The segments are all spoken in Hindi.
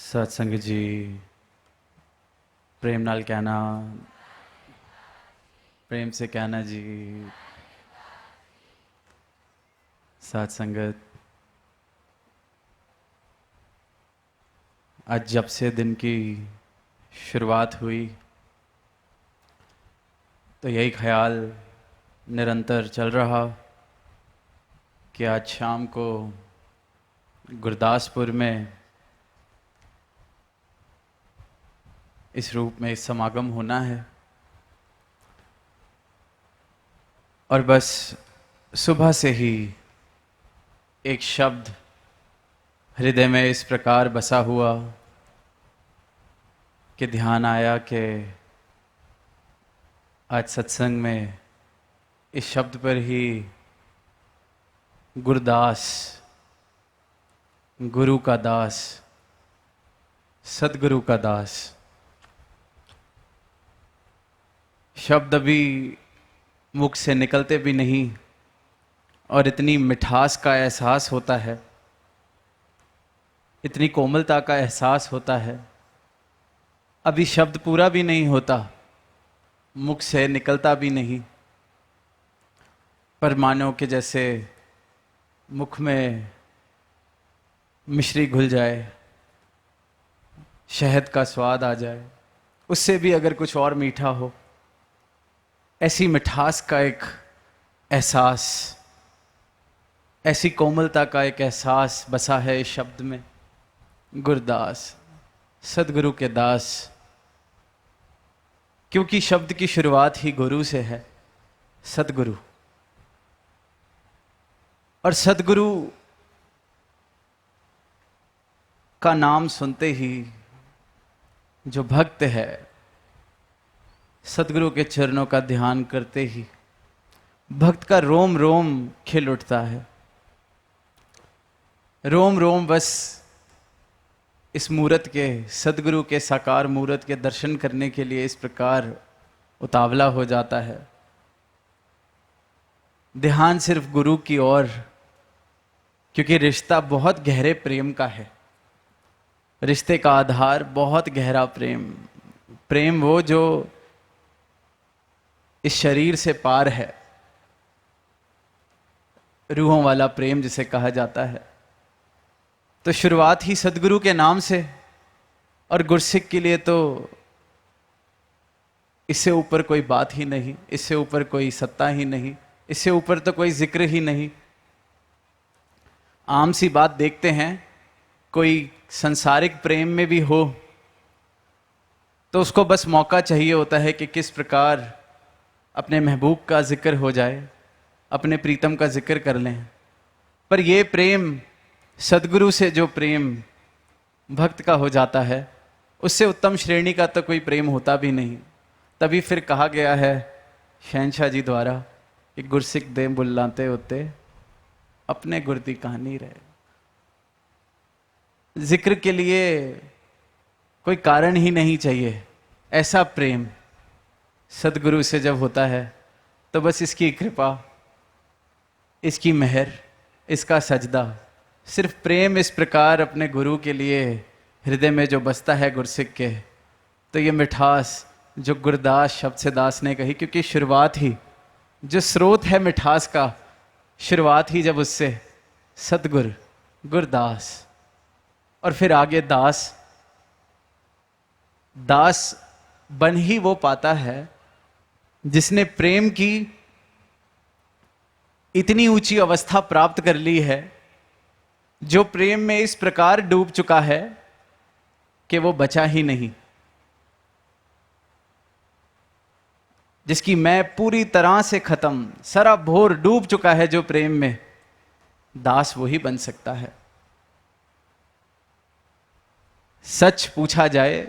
सत्संग जी प्रेम नाल कहना, प्रेम से कहना जी। साथ संगत, आज जब से दिन की शुरुआत हुई तो यही ख्याल निरंतर चल रहा कि आज शाम को गुरदासपुर में इस रूप में इस समागम होना है। और बस सुबह से ही एक शब्द हृदय में इस प्रकार बसा हुआ कि ध्यान आया कि आज सत्संग में इस शब्द पर ही गुरदास, गुरु का दास, सदगुरु का दास शब्द अभी मुख से निकलते भी नहीं और इतनी मिठास का एहसास होता है, इतनी कोमलता का एहसास होता है। अभी शब्द पूरा भी नहीं होता, मुख से निकलता भी नहीं, पर मानो कि जैसे मुख में मिश्री घुल जाए, शहद का स्वाद आ जाए, उससे भी अगर कुछ और मीठा हो, ऐसी मिठास का एक एहसास, ऐसी कोमलता का एक एहसास बसा है इस शब्द में। गुरदास, सदगुरु के दास, क्योंकि शब्द की शुरुआत ही गुरु से है, सदगुरु। और सदगुरु का नाम सुनते ही जो भक्त है, सदगुरु के चरणों का ध्यान करते ही भक्त का रोम रोम खिल उठता है। रोम रोम बस इस मूरत के, सदगुरु के साकार मूरत के दर्शन करने के लिए इस प्रकार उतावला हो जाता है। ध्यान सिर्फ गुरु की ओर, क्योंकि रिश्ता बहुत गहरे प्रेम का है। रिश्ते का आधार बहुत गहरा प्रेम, प्रेम वो जो इस शरीर से पार है, रूहों वाला प्रेम जिसे कहा जाता है। तो शुरुआत ही सदगुरु के नाम से, और गुरसिक के लिए तो इससे ऊपर कोई बात ही नहीं, इससे ऊपर कोई सत्ता ही नहीं, इससे ऊपर तो कोई जिक्र ही नहीं। आम सी बात देखते हैं, कोई संसारिक प्रेम में भी हो तो उसको बस मौका चाहिए होता है कि किस प्रकार अपने महबूब का जिक्र हो जाए, अपने प्रीतम का जिक्र कर लें। पर ये प्रेम, सदगुरु से जो प्रेम भक्त का हो जाता है, उससे उत्तम श्रेणी का तो कोई प्रेम होता भी नहीं। तभी फिर कहा गया है शहनशाह जी द्वारा कि गुरसिक दे बुलाते होते अपने गुर दी कहानी रहे। जिक्र के लिए कोई कारण ही नहीं चाहिए। ऐसा प्रेम सदगुरु से जब होता है तो बस इसकी कृपा, इसकी मेहर, इसका सजदा, सिर्फ प्रेम इस प्रकार अपने गुरु के लिए हृदय में जो बसता है गुरसिक के, तो ये मिठास जो गुरदास शब्द से दास ने कही, क्योंकि शुरुआत ही जो स्रोत है मिठास का, शुरुआत ही जब उससे सतगुर, गुरदास, और फिर आगे दास। दास बन ही वो पाता है जिसने प्रेम की इतनी ऊंची अवस्था प्राप्त कर ली है, जो प्रेम में इस प्रकार डूब चुका है कि वो बचा ही नहीं, जिसकी मैं पूरी तरह से खत्म, सराबोर डूब चुका है जो प्रेम में, दास वही बन सकता है। सच पूछा जाए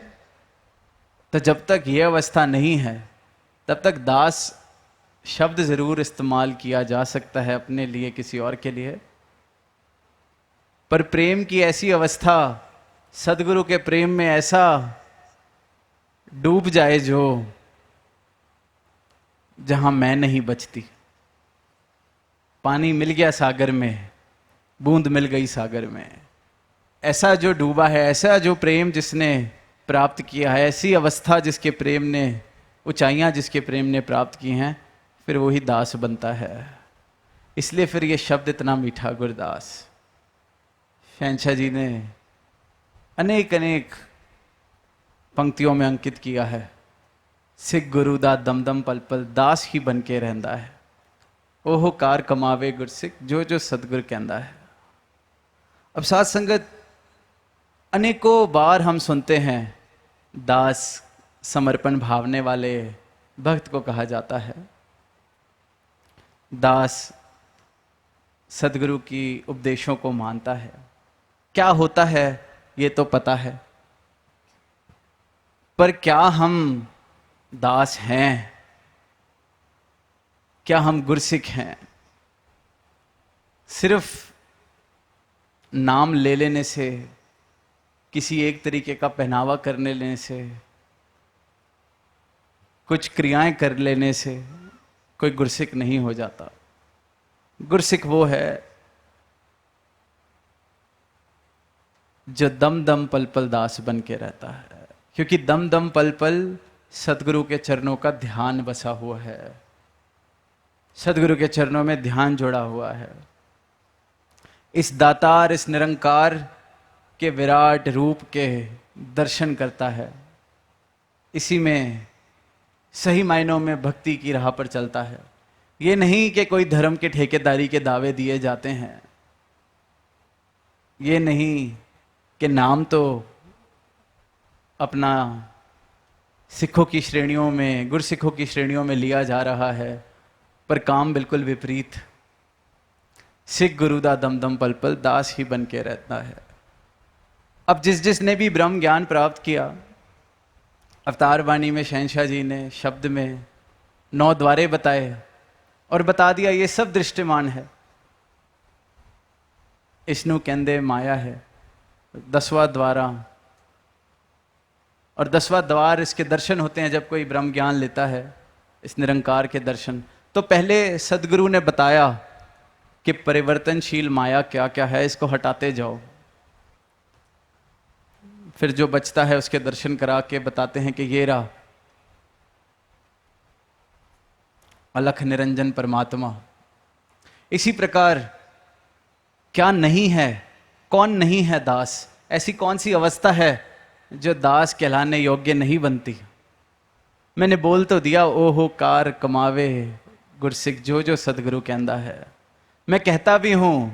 तो जब तक यह अवस्था नहीं है तब तक दास शब्द जरूर इस्तेमाल किया जा सकता है अपने लिए, किसी और के लिए। पर प्रेम की ऐसी अवस्था, सदगुरु के प्रेम में ऐसा डूब जाए जो जहां मैं नहीं बचती। पानी मिल गया सागर में, बूंद मिल गई सागर में, ऐसा जो डूबा है, ऐसा जो प्रेम जिसने प्राप्त किया है, ऐसी अवस्था जिसके प्रेम ने, ऊंचाइयां जिसके प्रेम ने प्राप्त की हैं, फिर वही दास बनता है। इसलिए फिर ये शब्द इतना मीठा, गुरदास। शहंशाह जी ने अनेक अनेक पंक्तियों में अंकित किया है, सिख गुरु दा दम दम पल पल दास ही बन के रहंदा है, ओहो कार कमावे गुरसिख जो जो सतगुर कहंदा है। अब साथ संगत, अनेकों बार हम सुनते हैं दास समर्पण भावने वाले भक्त को कहा जाता है, दास सदगुरु की उपदेशों को मानता है। क्या होता है ये तो पता है, पर क्या हम दास हैं? क्या हम गुरसिख हैं? सिर्फ नाम ले लेने से, किसी एक तरीके का पहनावा कर लेने से, कुछ क्रियाएं कर लेने से कोई गुरसिख नहीं हो जाता। गुरसिख वो है जो दम दम पल पल दास बन के रहता है, क्योंकि दम दम पल पल सदगुरु के चरणों का ध्यान बसा हुआ है, सदगुरु के चरणों में ध्यान जोड़ा हुआ है। इस दातार, इस निरंकार के विराट रूप के दर्शन करता है, इसी में सही मायनों में भक्ति की राह पर चलता है। ये नहीं कि कोई धर्म के ठेकेदारी के दावे दिए जाते हैं, ये नहीं कि नाम तो अपना सिखों की श्रेणियों में, गुरसिखों की श्रेणियों में लिया जा रहा है, पर काम बिल्कुल विपरीत। सिख गुरु दा दम दम पल पल दास ही बन के रहता है। अब जिसने भी ब्रह्म ज्ञान प्राप्त किया, अवतार वाणी में शहंशाह जी ने शब्द में 9 द्वारे बताए और बता दिया ये सब दृष्टिमान है। इसनु कहंदे माया है 10वां द्वारा, और 10वां द्वार इसके दर्शन होते हैं जब कोई ब्रह्म ज्ञान लेता है, इस निरंकार के दर्शन। तो पहले सदगुरु ने बताया कि परिवर्तनशील माया क्या क्या है, इसको हटाते जाओ। फिर जो बचता है उसके दर्शन करा के बताते हैं कि ये रहा अलख निरंजन परमात्मा। इसी प्रकार क्या नहीं है, कौन नहीं है दास? ऐसी कौन सी अवस्था है जो दास कहलाने योग्य नहीं बनती? मैंने बोल तो दिया, ओहो कार कमावे गुरसिख जो जो सदगुरु कहंदा है। मैं कहता भी हूं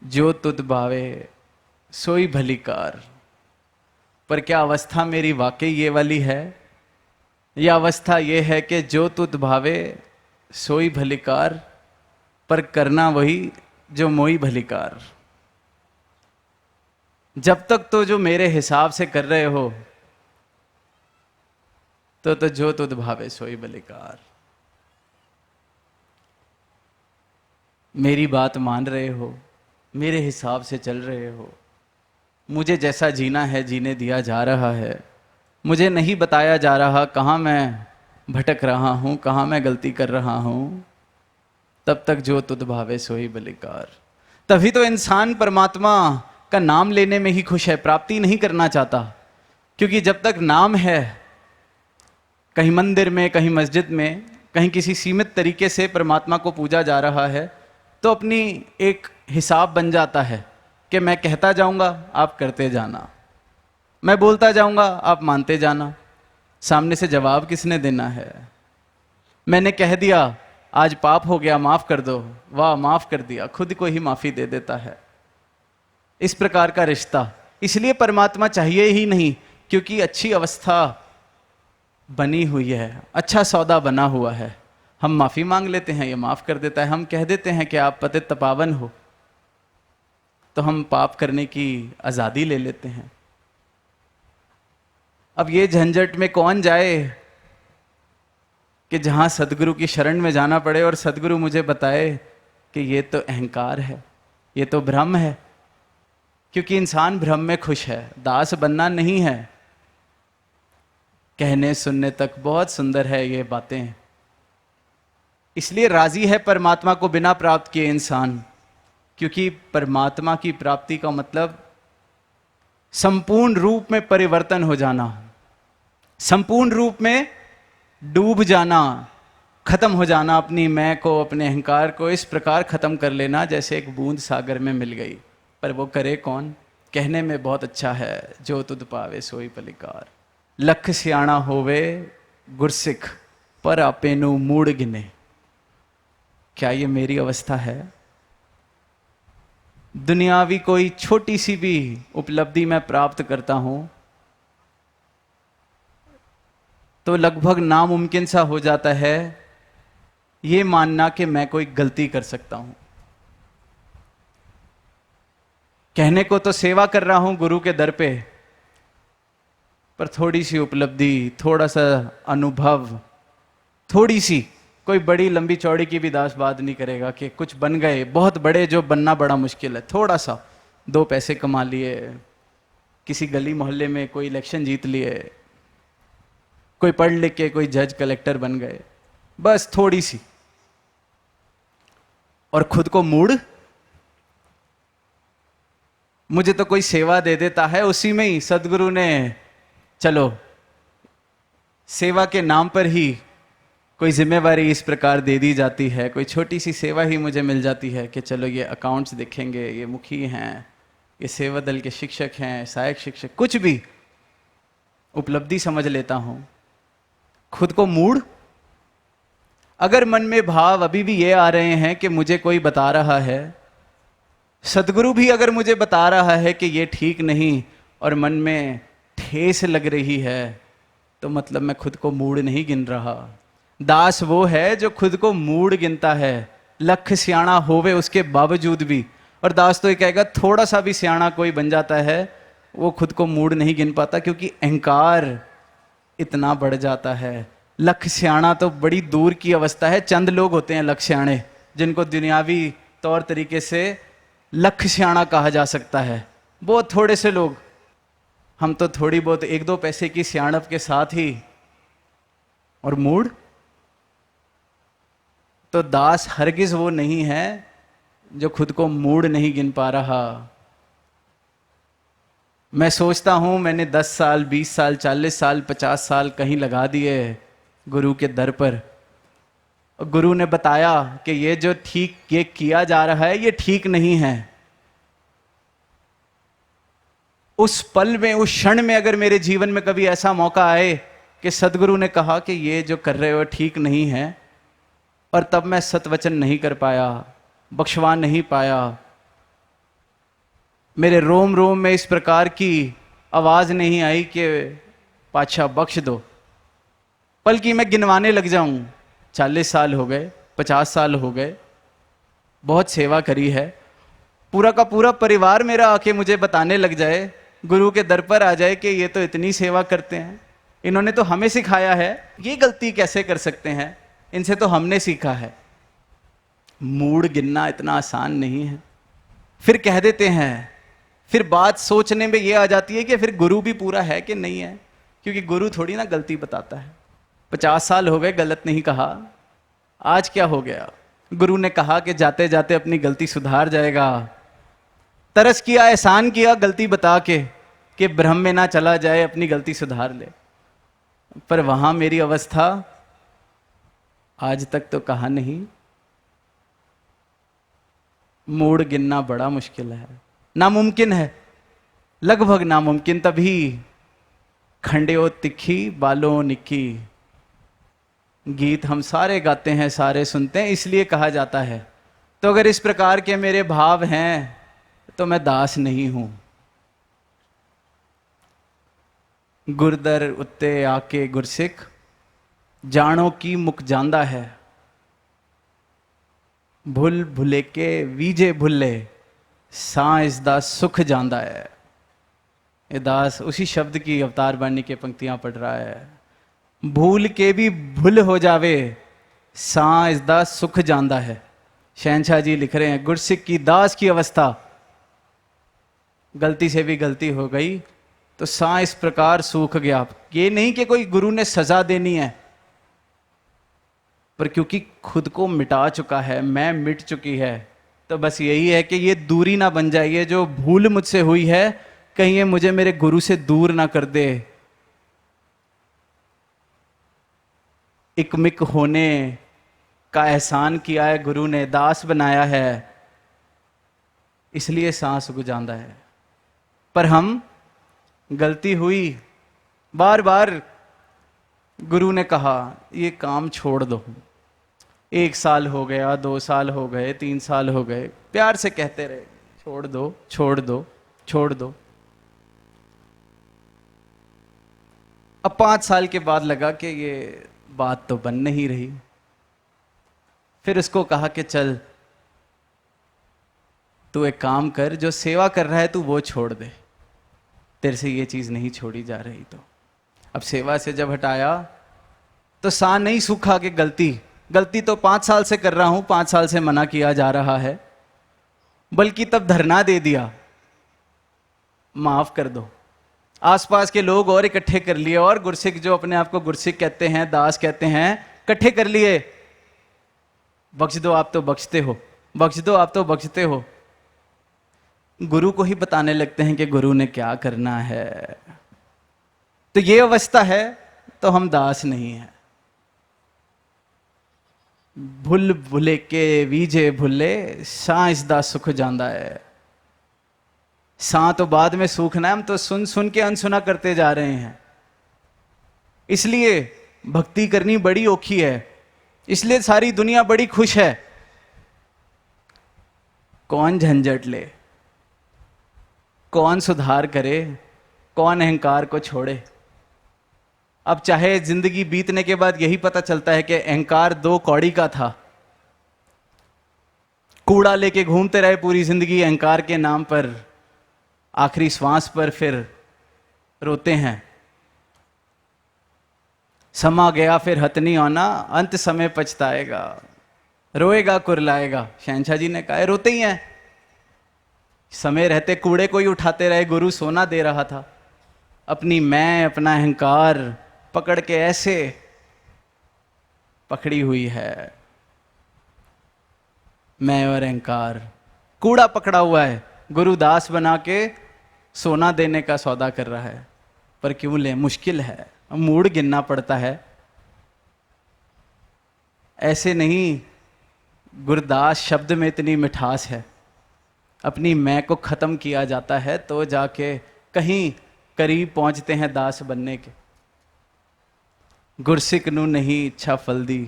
जो तुद भावे सोई भली कार, पर क्या अवस्था मेरी वाकई ये वाली है? यह अवस्था ये है कि जो तुद भावे सोई भली कार, पर करना वही जो मोई भली कार। जब तक तो जो मेरे हिसाब से कर रहे हो तो जो तुद भावे सोई भली कार। मेरी बात मान रहे हो, मेरे हिसाब से चल रहे हो, मुझे जैसा जीना है जीने दिया जा रहा है, मुझे नहीं बताया जा रहा कहाँ मैं भटक रहा हूँ, कहाँ मैं गलती कर रहा हूँ, तब तक जो तुद भावे सोई बलिकार। तभी तो इंसान परमात्मा का नाम लेने में ही खुश है, प्राप्ति नहीं करना चाहता। क्योंकि जब तक नाम है, कहीं मंदिर में, कहीं मस्जिद में, कहीं किसी सीमित तरीके से परमात्मा को पूजा जा रहा है, तो अपनी एक हिसाब बन जाता है कि मैं कहता जाऊंगा आप करते जाना, मैं बोलता जाऊंगा आप मानते जाना, सामने से जवाब किसने देना है? मैंने कह दिया आज पाप हो गया माफ कर दो, वाह माफ कर दिया, खुद को ही माफी दे देता है। इस प्रकार का रिश्ता। इसलिए परमात्मा चाहिए ही नहीं, क्योंकि अच्छी अवस्था बनी हुई है, अच्छा सौदा बना हुआ है। हम माफी मांग लेते हैं, ये माफ कर देता है। हम कह देते हैं कि आप पतित पावन हो, तो हम पाप करने की आजादी ले लेते हैं। अब ये झंझट में कौन जाए कि जहां सदगुरु की शरण में जाना पड़े और सदगुरु मुझे बताए कि ये तो अहंकार है, ये तो भ्रम है। क्योंकि इंसान भ्रम में खुश है, दास बनना नहीं है। कहने सुनने तक बहुत सुंदर है ये बातें, इसलिए राजी है परमात्मा को बिना प्राप्त किए इंसान, क्योंकि परमात्मा की प्राप्ति का मतलब संपूर्ण रूप में परिवर्तन हो जाना, संपूर्ण रूप में डूब जाना, खत्म हो जाना, अपनी मैं को, अपने अहंकार को इस प्रकार खत्म कर लेना जैसे एक बूंद सागर में मिल गई। पर वो करे कौन? कहने में बहुत अच्छा है, जो तुद पावे सोई पलिकार। लख सियाणा होवे गुरसिख, पर आपे नु मूड़ गिने। क्या ये मेरी अवस्था है? दुनियावी कोई छोटी सी भी उपलब्धि मैं प्राप्त करता हूं तो लगभग नामुमकिन सा हो जाता है ये मानना कि मैं कोई गलती कर सकता हूं। कहने को तो सेवा कर रहा हूं गुरु के दर पे, पर थोड़ी सी उपलब्धि, थोड़ा सा अनुभव, थोड़ी सी, कोई बड़ी लंबी चौड़ी की भी दास बात नहीं करेगा कि कुछ बन गए बहुत बड़े, जो बनना बड़ा मुश्किल है। थोड़ा सा 2 पैसे कमा लिए, किसी गली मोहल्ले में कोई इलेक्शन जीत लिए, कोई पढ़ लिख के कोई जज कलेक्टर बन गए, बस थोड़ी सी, और खुद को मूड, मुझे तो कोई सेवा दे देता है, उसी में ही सदगुरु ने चलो सेवा के नाम पर ही कोई जिम्मेवारी इस प्रकार दे दी जाती है, कोई छोटी सी सेवा ही मुझे मिल जाती है कि चलो ये अकाउंट्स देखेंगे, ये मुखी हैं, ये सेवा दल के शिक्षक हैं, सहायक शिक्षक, कुछ भी उपलब्धि समझ लेता हूं। खुद को मूड, अगर मन में भाव अभी भी ये आ रहे हैं कि मुझे कोई बता रहा है, सदगुरु भी अगर मुझे बता रहा है कि ये ठीक नहीं, और मन में ठेस लग रही है, तो मतलब मैं खुद को मूड नहीं गिन रहा। दास वो है जो खुद को मूड गिनता है, लख सियाणा होवे उसके बावजूद भी। और दास तो ये कहेगा थोड़ा सा भी सियाणा कोई बन जाता है वो खुद को मूड नहीं गिन पाता, क्योंकि अहंकार इतना बढ़ जाता है। लख सियाणा तो बड़ी दूर की अवस्था है, चंद लोग होते हैं लख सियाणे, जिनको दुनियावी तौर तरीके से लख सियाणा कहा जा सकता है। बहुत थोड़े से लोग, हम तो थोड़ी बहुत 1-2 पैसे की सियाणप के साथ ही, और मूड तो दास हरगिज वो नहीं है जो खुद को मूड नहीं गिन पा रहा। मैं सोचता हूं मैंने 10 साल, 20 साल, 40 साल, 50 साल कहीं लगा दिए गुरु के दर पर, गुरु ने बताया कि ये जो ठीक ये किया जा रहा है ये ठीक नहीं है। उस पल में, उस क्षण में अगर मेरे जीवन में कभी ऐसा मौका आए कि सदगुरु ने कहा कि ये जो कर रहे हो ठीक नहीं है, और तब मैं सतवचन नहीं कर पाया, बख्शवा नहीं पाया, मेरे रोम रोम में इस प्रकार की आवाज नहीं आई कि पातशाह बख्श दो, बल्कि मैं गिनवाने लग जाऊं 40 साल हो गए, 50 साल हो गए, बहुत सेवा करी है, पूरा का पूरा परिवार मेरा आके मुझे बताने लग जाए, गुरु के दर पर आ जाए कि ये तो इतनी सेवा करते हैं, इन्होंने तो हमें सिखाया है, ये गलती कैसे कर सकते हैं, इनसे तो हमने सीखा है। मूड गिनना इतना आसान नहीं है। फिर कह देते हैं, फिर बात सोचने में ये आ जाती है कि फिर गुरु भी पूरा है कि नहीं है, क्योंकि गुरु थोड़ी ना गलती बताता है। 50 साल हो गए गलत नहीं कहा, आज क्या हो गया? गुरु ने कहा कि जाते जाते अपनी गलती सुधार जाएगा, तरस किया, एहसान किया गलती बता के कि भ्रम में ना चला जाए, अपनी गलती सुधार ले। पर वहां मेरी अवस्था आज तक तो कहा नहीं। मूड गिनना बड़ा मुश्किल है, नामुमकिन है, लगभग नामुमकिन। तभी खंड्यो तिखी बालों निक्की गीत हम सारे गाते हैं, सारे सुनते हैं, इसलिए कहा जाता है। तो अगर इस प्रकार के मेरे भाव हैं तो मैं दास नहीं हूं। गुरदर उत्ते आके गुरसिख जानो की मुक जांदा है, भुल भुले के वीजे भुले सांस दा सुख जांदा है। ये दास उसी शब्द की अवतार बानी के पंक्तियां पढ़ रहा है। भूल के भी भूल हो जावे सांस दा सुख जांदा है। शहनशाह जी लिख रहे हैं, गुरसिख की दास की अवस्था, गलती से भी गलती हो गई तो सांस इस प्रकार सूख गया। ये नहीं कि कोई गुरु ने सजा देनी है, पर क्योंकि खुद को मिटा चुका है, मैं मिट चुकी है, तो बस यही है कि ये दूरी ना बन जाए, ये जो भूल मुझसे हुई है कहीं ये मुझे मेरे गुरु से दूर ना कर दे। इकमिक होने का एहसान किया है गुरु ने, दास बनाया है, इसलिए सांस गुजांदा है। पर हम, गलती हुई, बार बार गुरु ने कहा ये काम छोड़ दो। 1 साल हो गया, 2 साल हो गए, 3 साल हो गए, प्यार से कहते रहे छोड़ दो छोड़ दो छोड़ दो। अब 5 साल के बाद लगा कि ये बात तो बन नहीं रही। फिर उसको कहा कि चल तू एक काम कर, जो सेवा कर रहा है तू वो छोड़ दे, तेरे से ये चीज नहीं छोड़ी जा रही। तो अब सेवा से जब हटाया तो सा नहीं सूखा कि गलती तो 5 साल से कर रहा हूं, 5 साल से मना किया जा रहा है, बल्कि तब धरना दे दिया, माफ कर दो। आसपास के लोग और इकट्ठे कर लिए, और गुरसिक जो अपने आप को गुरसिक कहते हैं, दास कहते हैं, इकट्ठे कर लिए, बख्श दो आप तो बख्शते हो, बख्श दो आप तो बख्शते हो। गुरु को ही बताने लगते हैं कि गुरु ने क्या करना है। तो ये अवस्था है तो हम दास नहीं है। भुल भुले के वीजे भुले, सांस दा सुख जांदा है। सा तो बाद में सूखना है, हम तो सुन सुन के अनसुना करते जा रहे हैं। इसलिए भक्ति करनी बड़ी औखी है, इसलिए सारी दुनिया बड़ी खुश है। कौन झंझट ले, कौन सुधार करे, कौन अहंकार को छोड़े। अब चाहे जिंदगी बीतने के बाद यही पता चलता है कि अहंकार 2 कौड़ी का था। कूड़ा लेके घूमते रहे पूरी जिंदगी अहंकार के नाम पर, आखिरी श्वास पर फिर रोते हैं। समा गया फिर हथ नहीं आना, अंत समय पछताएगा, रोएगा कुरलाएगा। शहनशाह जी ने कहा रोते ही हैं। समय रहते कूड़े को ही उठाते रहे। गुरु सोना दे रहा था, अपनी मैं, अपना अहंकार पकड़ के ऐसे पकड़ी हुई है। मैं और अहंकार कूड़ा पकड़ा हुआ है, गुरु दास बना के सोना देने का सौदा कर रहा है। पर क्यों ले, मुश्किल है, मूड गिनना पड़ता है। ऐसे नहीं, गुरदास शब्द में इतनी मिठास है। अपनी मैं को खत्म किया जाता है तो जाके कहीं करीब पहुंचते हैं दास बनने के। गुरसिक नू नहीं इच्छा फल दी,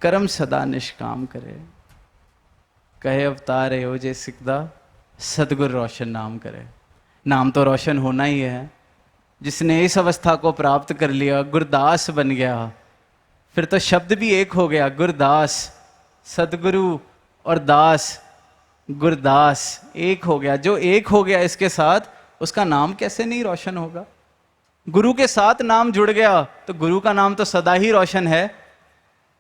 कर्म सदा निष्काम करे। कहे अवतार हो जे सिकदा, सतगुर रोशन नाम करे। नाम तो रोशन होना ही है। जिसने इस अवस्था को प्राप्त कर लिया, गुरदास बन गया, फिर तो शब्द भी एक हो गया। गुरदास, सतगुरु और दास, गुरदास एक हो गया। जो एक हो गया इसके साथ, उसका नाम कैसे नहीं रोशन होगा। गुरु के साथ नाम जुड़ गया तो गुरु का नाम तो सदा ही रोशन है।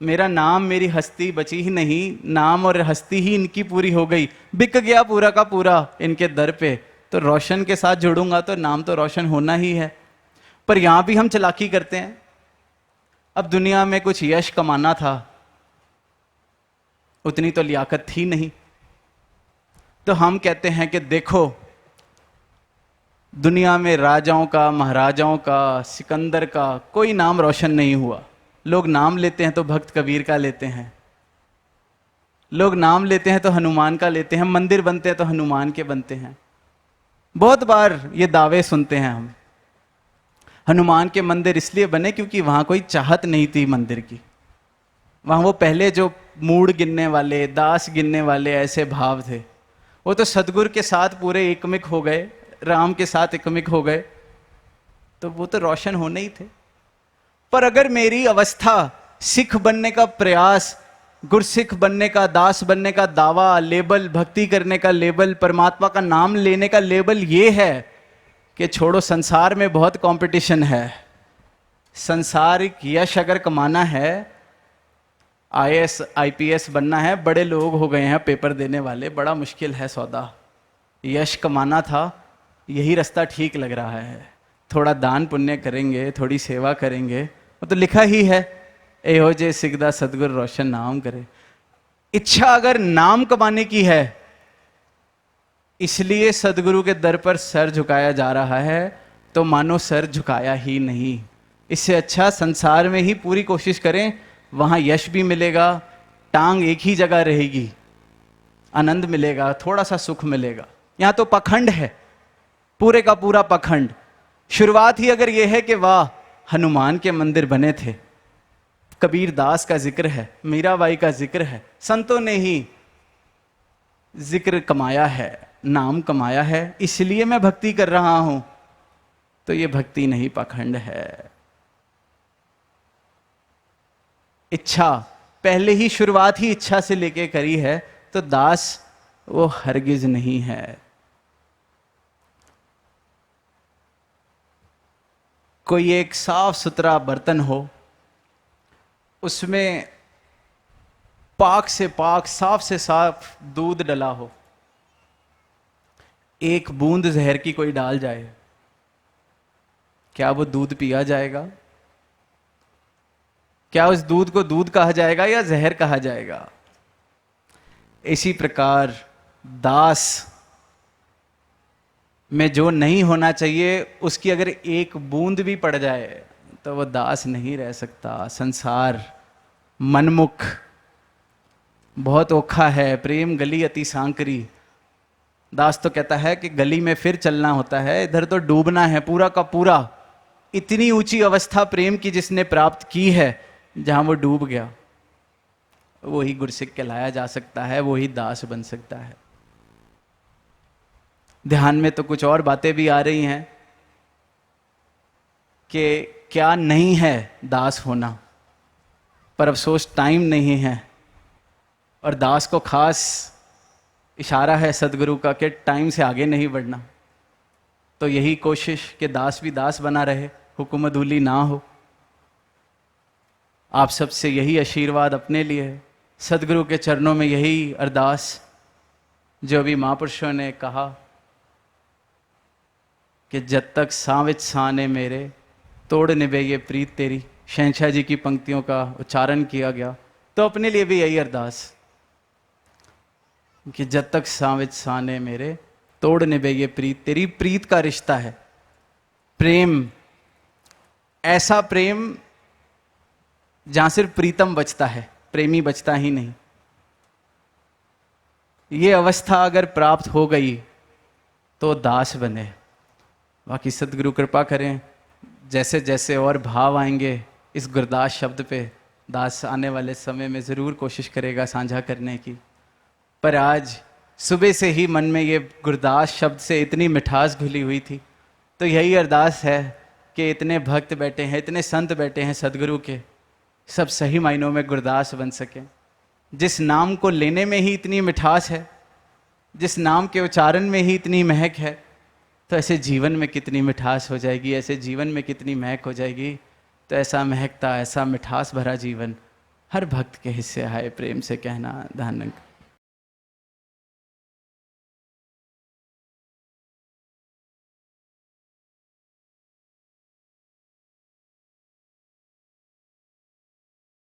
मेरा नाम, मेरी हस्ती बची ही नहीं, नाम और हस्ती ही इनकी पूरी हो गई, बिक गया पूरा का पूरा इनके दर पे। तो रोशन के साथ जुड़ूंगा तो नाम तो रोशन होना ही है। पर यहां भी हम चालाकी करते हैं। अब दुनिया में कुछ यश कमाना था, उतनी तो लियाकत थी नहीं, तो हम कहते हैं कि देखो दुनिया में राजाओं का, महाराजाओं का, सिकंदर का कोई नाम रोशन नहीं हुआ। लोग नाम लेते हैं तो भक्त कबीर का लेते हैं, लोग नाम लेते हैं तो हनुमान का लेते हैं, मंदिर बनते हैं तो हनुमान के बनते हैं। बहुत बार ये दावे सुनते हैं हम। हनुमान के मंदिर इसलिए बने क्योंकि वहां कोई चाहत नहीं थी मंदिर की। वहां वो पहले जो मूड गिनने वाले, दास गिनने वाले ऐसे भाव थे, वो तो सदगुरु के साथ पूरे एकमिक हो गए, राम के साथ एकमिक हो गए, तो वो तो रोशन होने ही थे। पर अगर मेरी अवस्था सिख बनने का प्रयास, गुरसिख बनने का, दास बनने का दावा, लेबल, भक्ति करने का लेबल, परमात्मा का नाम लेने का लेबल ये है कि छोड़ो संसार में बहुत कंपटीशन है, संसारिक यश अगर कमाना है, IAS IPS बनना है, बड़े लोग हो गए हैं पेपर देने वाले, बड़ा मुश्किल है सौदा। यश कमाना था, यही रास्ता ठीक लग रहा है। थोड़ा दान पुण्य करेंगे, थोड़ी सेवा करेंगे, वो तो लिखा ही है, एहो जे सिकदा सतगुर रोशन नाम करे। इच्छा अगर नाम कमाने की है, इसलिए सदगुरु के दर पर सर झुकाया जा रहा है, तो मानो सर झुकाया ही नहीं। इससे अच्छा संसार में ही पूरी कोशिश करें, वहां यश भी मिलेगा, टांग एक ही जगह रहेगी, आनंद मिलेगा, थोड़ा सा सुख मिलेगा। यहां तो पखंड है, पूरे का पूरा पखंड। शुरुआत ही अगर यह है कि वाह हनुमान के मंदिर बने थे, कबीर दास का जिक्र है, मीराबाई का जिक्र है, संतों ने ही जिक्र कमाया है, नाम कमाया है, इसलिए मैं भक्ति कर रहा हूं, तो यह भक्ति नहीं, पखंड है। इच्छा पहले ही, शुरुआत ही इच्छा से लेके करी है, तो दास वो हरगिज नहीं है। कोई एक साफ सुथरा बर्तन हो, उसमें पाक से पाक, साफ से साफ दूध डला हो, एक बूंद जहर की कोई डाल जाए, क्या वो दूध पिया जाएगा? क्या उस दूध को दूध कहा जाएगा या जहर कहा जाएगा? इसी प्रकार दास में जो नहीं होना चाहिए, उसकी अगर एक बूंद भी पड़ जाए तो वो दास नहीं रह सकता। संसार मनमुख बहुत ओखा है, प्रेम गली अति सांकरी। दास तो कहता है कि गली में फिर चलना होता है, इधर तो डूबना है पूरा का पूरा। इतनी ऊंची अवस्था प्रेम की जिसने प्राप्त की है, जहां वो डूब गया, वही गुरसिक कहलाया जा सकता है, वही दास बन सकता है। ध्यान में तो कुछ और बातें भी आ रही हैं कि क्या नहीं है दास होना, पर अफसोस टाइम नहीं है। और दास को खास इशारा है सदगुरु का कि टाइम से आगे नहीं बढ़ना। तो यही कोशिश कि दास भी दास बना रहे, हुक्म अधूली ना हो। आप सबसे यही आशीर्वाद अपने लिए है, सदगुरु के चरणों में यही अरदास जो अभी महापुरुषों ने कहा कि जब तक सांवित साने मेरे, तोड़ निभे ये प्रीत तेरी। शहंशाह जी की पंक्तियों का उच्चारण किया गया, तो अपने लिए भी यही अरदास कि जब तक सांवित साने मेरे, तोड़ निभे ये प्रीत तेरी। प्रीत का रिश्ता है, प्रेम, ऐसा प्रेम जहां सिर्फ प्रीतम बचता है, प्रेमी बचता ही नहीं। ये अवस्था अगर प्राप्त हो गई तो दास बने। बाकी सदगुरु कृपा करें, जैसे जैसे और भाव आएंगे इस गुरदास शब्द पे, दास आने वाले समय में ज़रूर कोशिश करेगा साझा करने की। पर आज सुबह से ही मन में ये गुरदास शब्द से इतनी मिठास घुली हुई थी, तो यही अरदास है कि इतने भक्त बैठे हैं, इतने संत बैठे हैं सदगुरु के, सब सही मायनों में गुरदास बन सकें। जिस नाम को लेने में ही इतनी मिठास है, जिस नाम के उच्चारण में ही इतनी महक है, तो ऐसे जीवन में कितनी मिठास हो जाएगी, ऐसे जीवन में कितनी महक हो जाएगी। तो ऐसा महकता, ऐसा मिठास भरा जीवन हर भक्त के हिस्से आए, प्रेम से कहना धन्य।